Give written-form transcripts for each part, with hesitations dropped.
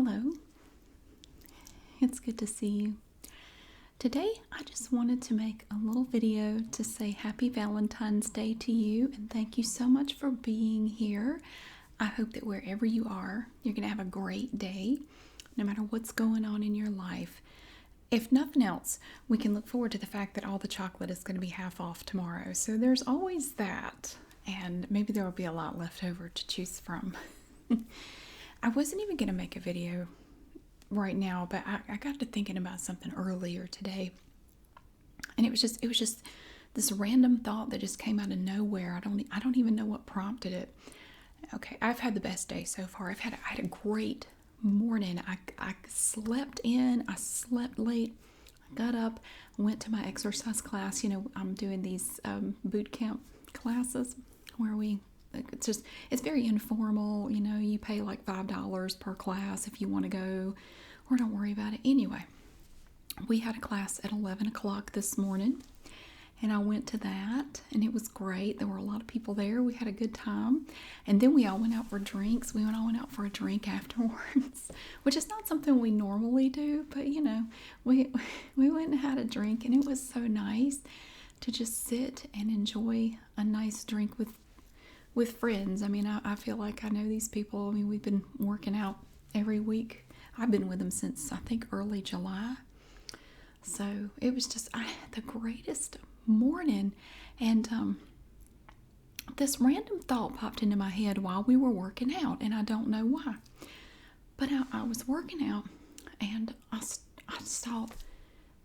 Hello, it's good to see you. Today, I just wanted to make a little video to say Happy Valentine's Day to you and thank you so much for being here. I hope that wherever you are, you're going to have a great day, no matter what's going on in your life. If nothing else, we can look forward to the fact that all the chocolate is going to be half off tomorrow. So there's always that, and maybe there will be a lot left over to choose from. I wasn't even going to make a video right now, but I got to thinking about something earlier today, and it was just this random thought that just came out of nowhere. I don't even know what prompted it. Okay, I've had the best day so far. I had a great morning. I slept in. I slept late. I got up, went to my exercise class. You know, I'm doing these boot camp classes where it's very informal. You know, you pay like $5 per class if you want to go, or don't worry about it. Anyway, we had a class at 11 o'clock this morning, and I went to that, and it was great. There were a lot of people there. We had a good time, and then we all went out for drinks. We all went out for a drink afterwards, which is not something we normally do, but you know, we went and had a drink, and it was so nice to just sit and enjoy a nice drink with friends. I mean, I feel like I know these people. I mean, we've been working out every week. I've been with them since I think early July. So it was just the greatest morning. And this random thought popped into my head while we were working out, and I don't know why. But I was working out, and I thought,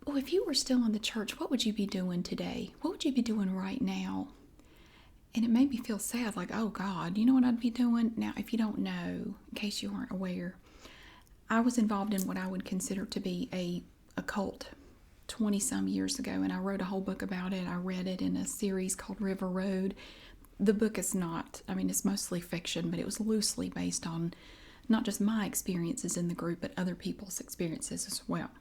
oh, if you were still in the church, what would you be doing today? What would you be doing right now? And it made me feel sad, like, oh God, you know what I'd be doing? Now, if you don't know, in case you aren't aware, I was involved in what I would consider to be a cult 20-some years ago, and I wrote a whole book about it. I read it in a series called River Road. The book is not, I mean, it's mostly fiction, but it was loosely based on not just my experiences in the group, but other people's experiences as well.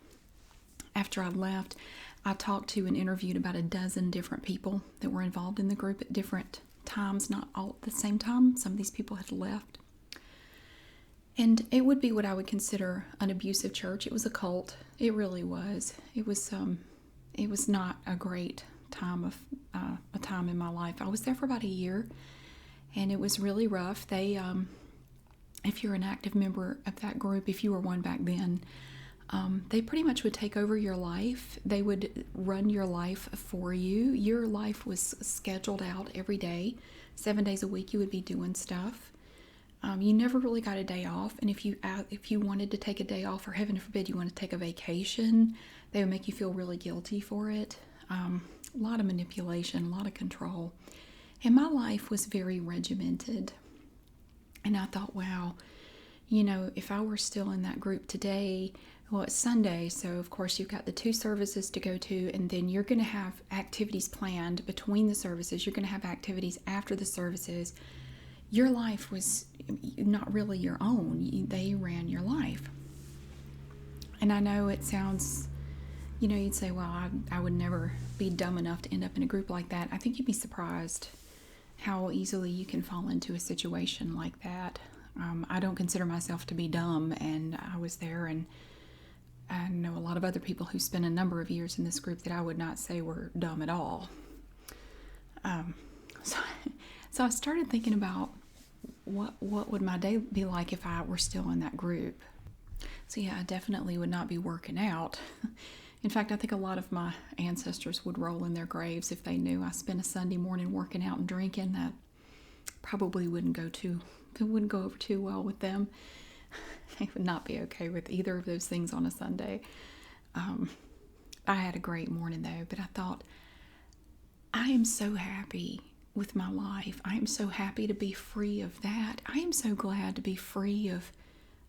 After I left, I talked to and interviewed about a dozen different people that were involved in the group at different times, not all at the same time. Some of these people had left. And it would be what I would consider an abusive church. It was a cult. It really was. It was not a great time a time in my life. I was there for about a year, and it was really rough. They, if you're an active member of that group, if you were one back then, they pretty much would take over your life. They would run your life for you. Your life was scheduled out every day. 7 days a week you would be doing stuff. You never really got a day off. And if you wanted to take a day off, or heaven forbid you want to take a vacation, they would make you feel really guilty for it. A lot of manipulation, a lot of control. And my life was very regimented. And I thought, wow, you know, if I were still in that group today, well, it's Sunday, so of course you've got the 2 services to go to, and then you're going to have activities planned between the services. You're going to have activities after the services. Your life was not really your own. They ran your life. And I know it sounds, you know, you'd say, well, I would never be dumb enough to end up in a group like that. I think you'd be surprised how easily you can fall into a situation like that. I don't consider myself to be dumb, and I was there, and I know a lot of other people who spent a number of years in this group that I would not say were dumb at all. So I started thinking about what would my day be like if I were still in that group. So yeah, I definitely would not be working out. In fact, I think a lot of my ancestors would roll in their graves if they knew I spent a Sunday morning working out and drinking. That probably wouldn't go over too well with them. They would not be okay with either of those things on a Sunday. I had a great morning though, but I thought, I am so happy with my life. I am so happy to be free of that. I am so glad to be free of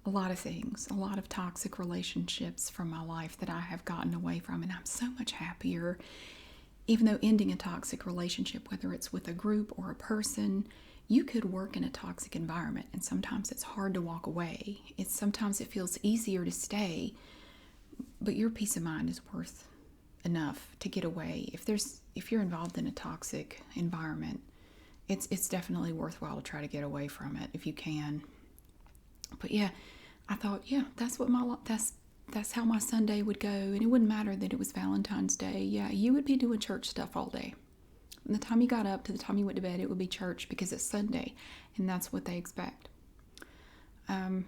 a lot of things, a lot of toxic relationships from my life that I have gotten away from, and I'm so much happier. Even though ending a toxic relationship, whether it's with a group or a person, you could work in a toxic environment, and sometimes it's hard to walk away. Sometimes it feels easier to stay, but your peace of mind is worth enough to get away. If you're involved in a toxic environment, it's definitely worthwhile to try to get away from it if you can. But yeah, I thought, yeah, that's how my Sunday would go, and it wouldn't matter that it was Valentine's Day. Yeah, you would be doing church stuff all day. From the time you got up to the time you went to bed, it would be church because it's Sunday, and that's what they expect.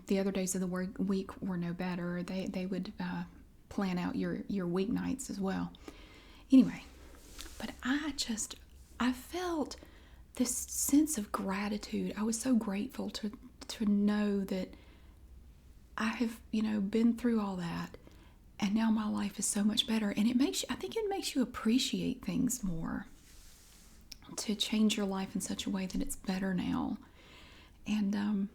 The other days of the week were no better. They would plan out your weeknights as well. Anyway, but I felt this sense of gratitude. I was so grateful to know that I have, been through all that, and now my life is so much better. And I think it makes you appreciate things more, to change your life in such a way that it's better now. And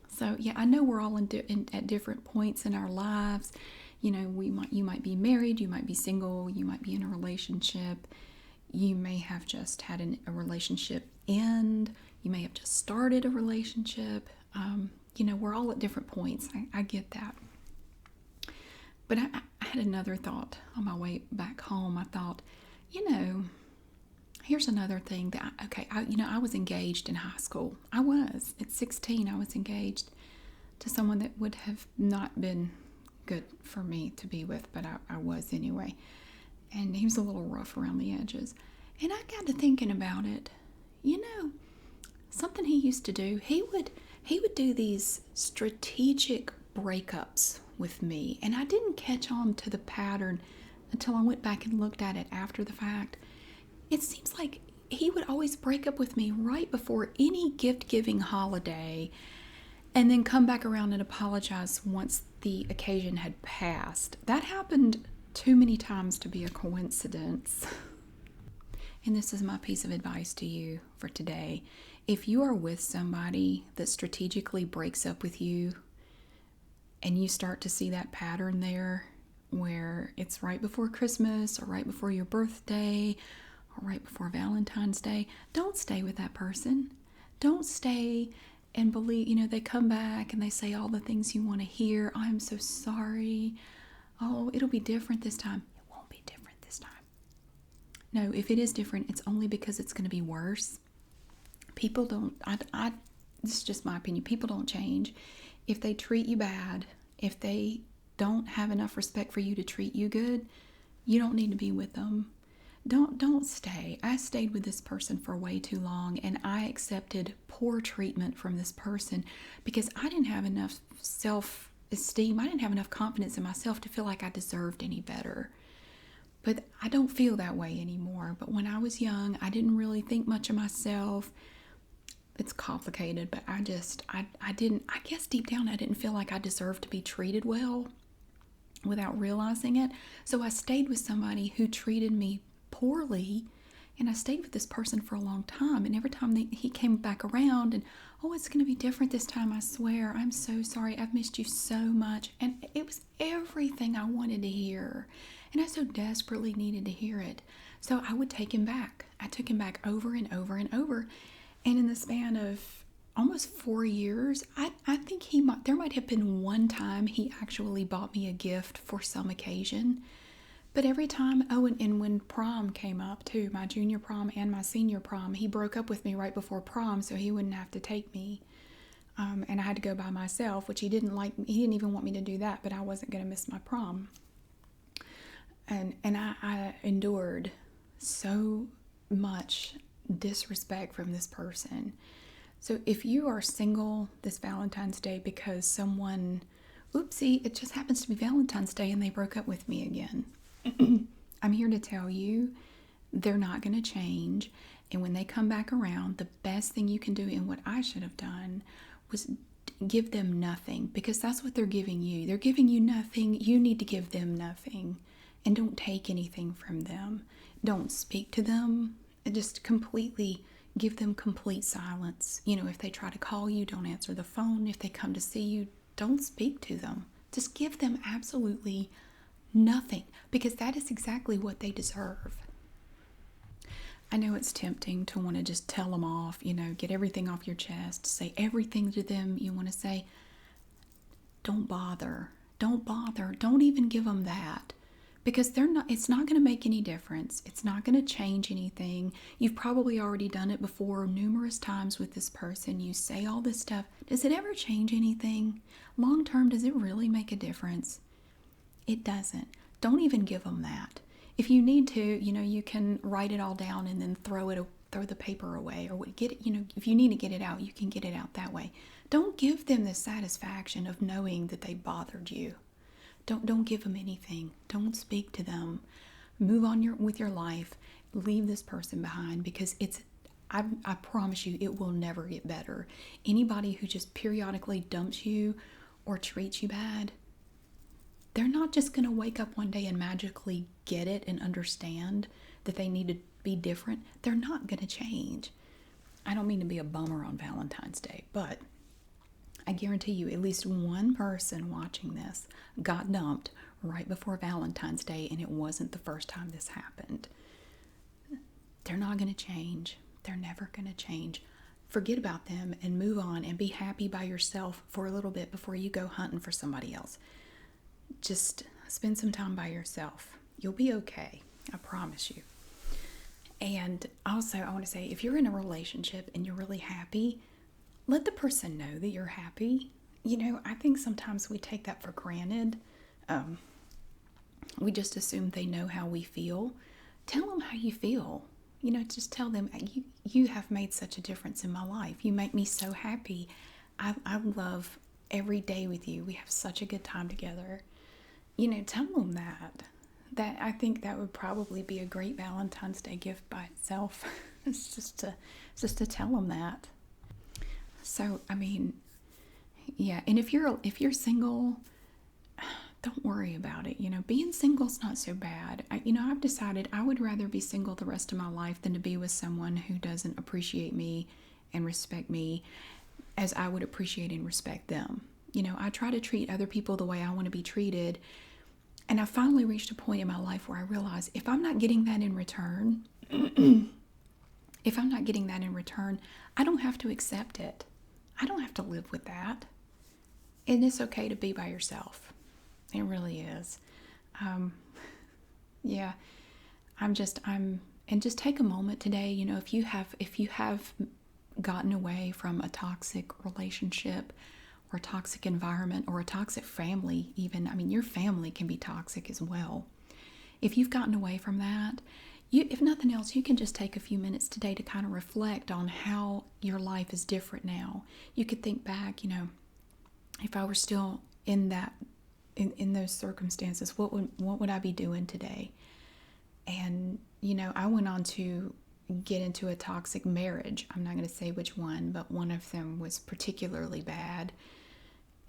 so, yeah, I know we're all at different points in our lives. You might be married, you might be single, you might be in a relationship. You may have just had a relationship end. You may have just started a relationship. We're all at different points. I get that. But I had another thought on my way back home. I thought, here's another thing that, I was engaged in high school. I was. At 16, I was engaged to someone that would have not been good for me to be with, but I was anyway. And he was a little rough around the edges. And I got to thinking about it. Something he used to do, he would do these strategic breakups with me. And I didn't catch on to the pattern until I went back and looked at it after the fact. It seems like he would always break up with me right before any gift-giving holiday, and then come back around and apologize once the occasion had passed. That happened too many times to be a coincidence. And this is my piece of advice to you for today. If you are with somebody that strategically breaks up with you, and you start to see that pattern there, where it's right before Christmas or right before your birthday or right before Valentine's Day, don't stay with that person. Don't stay and believe, they come back and they say all the things you want to hear. I'm so sorry. Oh, it'll be different this time. It won't be different this time. No, if it is different, it's only because it's going to be worse. People don't, this is just my opinion, people don't change. If they treat you bad, if they don't have enough respect for you to treat you good, you don't need to be with them. Don't stay. I stayed with this person for way too long, and I accepted poor treatment from this person because I didn't have enough self-esteem. I didn't have enough confidence in myself to feel like I deserved any better. But I don't feel that way anymore. But when I was young, I didn't really think much of myself. It's complicated, but I guess deep down I didn't feel like I deserved to be treated well without realizing it. So I stayed with somebody who treated me poorly, and I stayed with this person for a long time. And every time he came back around, and it's going to be different this time, I swear, I'm so sorry, I've missed you so much. And it was everything I wanted to hear, and I so desperately needed to hear it. So I would take him back. I took him back over and over and over. And in the span of almost 4 years, I think there might have been one time he actually bought me a gift for some occasion. But every time, and when prom came up too, my junior prom and my senior prom, he broke up with me right before prom so he wouldn't have to take me. And I had to go by myself, which he didn't like. He didn't even want me to do that, but I wasn't going to miss my prom. And I endured so much disrespect from this person. So if you are single this Valentine's Day because someone, oopsie, it just happens to be Valentine's Day and they broke up with me again, I'm here to tell you they're not going to change. And when they come back around, the best thing you can do, and what I should have done, was give them nothing, because that's what they're giving you. They're giving you nothing. You need to give them nothing, and don't take anything from them. Don't speak to them. Just completely give them complete silence. If they try to call you, don't answer the phone. If they come to see you, don't speak to them. Just give them absolutely nothing, because that is exactly what they deserve. I know it's tempting to want to just tell them off, get everything off your chest, say everything to them you want to say. Don't bother. Don't bother. Don't even give them that. because it's not going to make any difference. It's not going to change anything. You've probably already done it before numerous times with this person. You say all this stuff. Does it ever change anything? Long term, does it really make a difference? It doesn't. Don't even give them that. If you need to, you can write it all down and then throw the paper away, or get it, if you need to get it out, you can get it out that way. Don't give them the satisfaction of knowing that they bothered you. Don't give them anything. Don't speak to them. Move on with your life. Leave this person behind, because I promise you, it will never get better. Anybody who just periodically dumps you or treats you bad, they're not just going to wake up one day and magically get it and understand that they need to be different. They're not going to change. I don't mean to be a bummer on Valentine's Day, but I guarantee you at least one person watching this got dumped right before Valentine's Day, and it wasn't the first time this happened. They're not going to change. They're never going to change. Forget about them and move on and be happy by yourself for a little bit before you go hunting for somebody else. Just spend some time by yourself. You'll be okay. I promise you. And also, I want to say, if you're in a relationship and you're really happy, let the person know that you're happy. I think sometimes we take that for granted. We just assume they know how we feel. Tell them how you feel. Just tell them, you have made such a difference in my life. You make me so happy. I love every day with you. We have such a good time together. Tell them that. I think that would probably be a great Valentine's Day gift by itself. It's just to tell them that. So, yeah. And if you're single, don't worry about it. Being single's not so bad. I've decided I would rather be single the rest of my life than to be with someone who doesn't appreciate me and respect me as I would appreciate and respect them. I try to treat other people the way I want to be treated. And I finally reached a point in my life where I realized if I'm not getting that in return, I don't have to accept it. I don't have to live with that. And it's okay to be by yourself. It really is. Yeah. And just take a moment today, if you have gotten away from a toxic relationship or a toxic environment or a toxic family even. Your family can be toxic as well. If you've gotten away from that, if nothing else, you can just take a few minutes today to kind of reflect on how your life is different now. You could think back, if I were still in those circumstances, what would I be doing today? And, I went on to get into a toxic marriage. I'm not going to say which one, but one of them was particularly bad.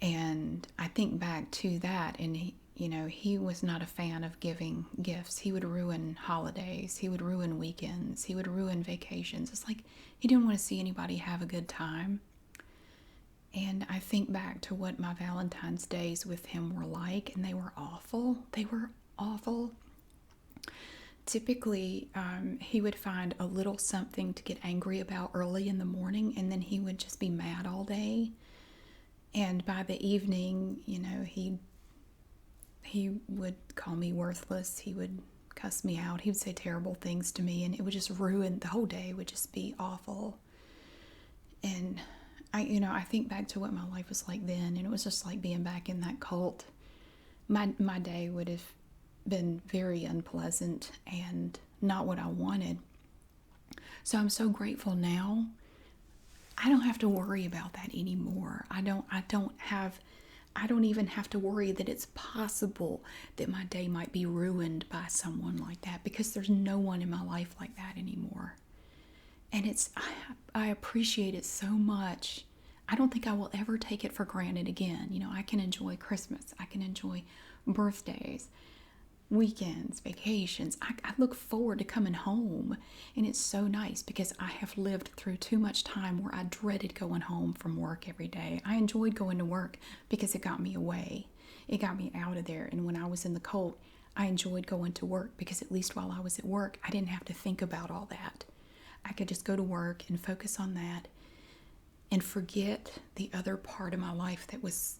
And I think back to that, and he was not a fan of giving gifts. He would ruin holidays. He would ruin weekends. He would ruin vacations. It's like he didn't want to see anybody have a good time. And I think back to what my Valentine's days with him were like, and they were awful. They were awful. Typically, he would find a little something to get angry about early in the morning, and then he would just be mad all day. And by the evening, he would call me worthless. He would cuss me out. He would say terrible things to me, and it would just ruin the whole day. Would just be awful. And I think back to what my life was like then, and it was just like being back in that cult. My day would have been very unpleasant and not what I wanted. So I'm so grateful now. I don't have to worry about that anymore. I don't even have to worry that it's possible that my day might be ruined by someone like that, because there's no one in my life like that anymore. And I appreciate it so much. I don't think I will ever take it for granted again. I can enjoy Christmas. I can enjoy birthdays, weekends, vacations. I look forward to coming home, and it's so nice because I have lived through too much time where I dreaded going home from work every day. I enjoyed going to work because it got me away. It got me out of there. And when I was in the cult, I enjoyed going to work because at least while I was at work, I didn't have to think about all that. I could just go to work and focus on that and forget the other part of my life that was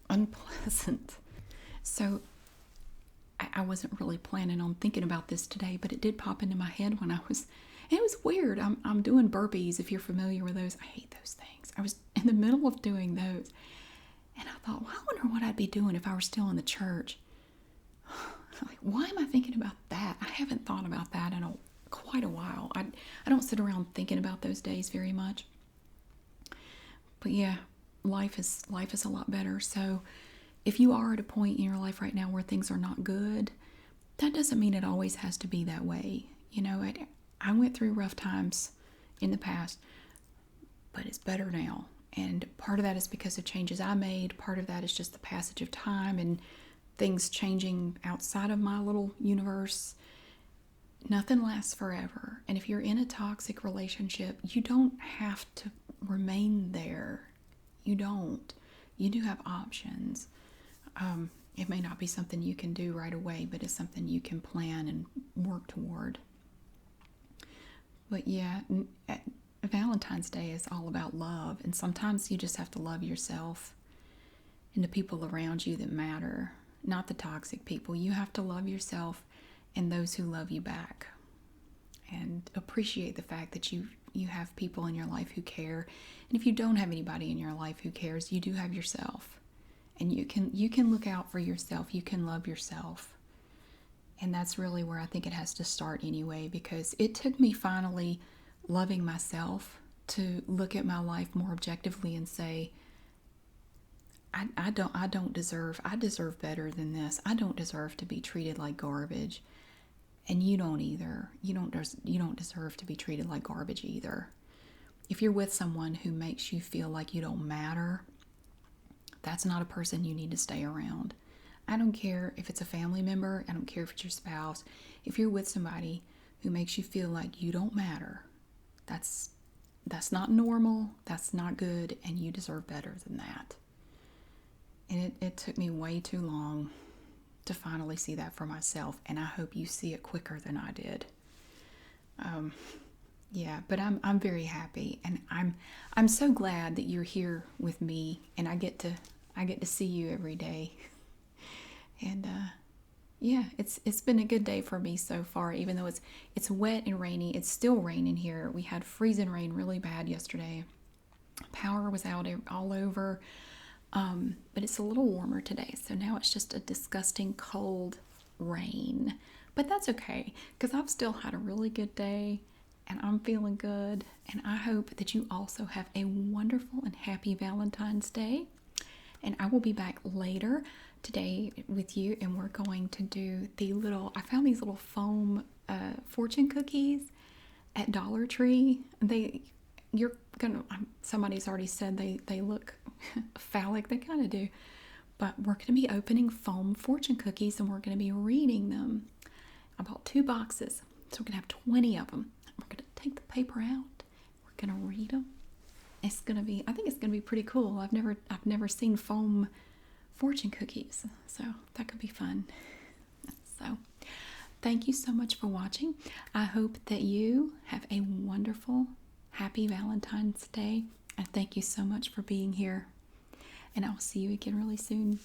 unpleasant. So I wasn't really planning on thinking about this today, but it did pop into my head when it was weird. I'm doing burpees, if you're familiar with those. I hate those things. I was in the middle of doing those, and I thought, well, I wonder what I'd be doing if I were still in the church. Like, why am I thinking about that? I haven't thought about that in quite a while. I don't sit around thinking about those days very much. But yeah, life is a lot better. So if you are at a point in your life right now where things are not good, that doesn't mean it always has to be that way. You know, I went through rough times in the past, but it's better now. And part of that is because of changes I made. Part of that is just the passage of time and things changing outside of my little universe. Nothing lasts forever. And if you're in a toxic relationship, you don't have to remain there. You don't. You do have options. It may not be something you can do right away, but it's something you can plan and work toward. But yeah, Valentine's Day is all about love. And sometimes you just have to love yourself and the people around you that matter. Not the toxic people. You have to love yourself and those who love you back. And appreciate the fact that you have people in your life who care. And if you don't have anybody in your life who cares, you do have yourself. And you can look out for yourself. You can love yourself. And that's really where I think it has to start anyway, because it took me finally loving myself to look at my life more objectively and say, I deserve better than this. I don't deserve to be treated like garbage. And you don't either. You don't deserve to be treated like garbage either. If you're with someone who makes you feel like you don't matter, that's not a person you need to stay around. I don't care if it's a family member. I don't care if it's your spouse. If you're with somebody who makes you feel like you don't matter, that's not normal. That's not good. And you deserve better than that. And it took me way too long to finally see that for myself, and I hope you see it quicker than I did. Yeah, but I'm very happy, and I'm so glad that you're here with me, and I get to see you every day. And yeah, it's been a good day for me so far, even though it's wet and rainy. It's still raining here. We had freezing rain really bad yesterday. Power was out all over. But it's a little warmer today, so now it's just a disgusting cold rain. But that's okay, because I've still had a really good day, and I'm feeling good, and I hope that you also have a wonderful and happy Valentine's Day. And I will be back later today with you, and we're going to do I found these little foam fortune cookies at Dollar Tree. Somebody's already said they look phallic. They kind of do. But we're going to be opening foam fortune cookies, and we're going to be reading them. I bought 2 boxes, so we're going to have 20 of them. We're going to take the paper out. We're going to read them. I think it's going to be pretty cool. I've never seen foam fortune cookies, so that could be fun. So, thank you so much for watching. I hope that you have a wonderful, happy Valentine's Day. And thank you so much for being here. And I'll see you again really soon.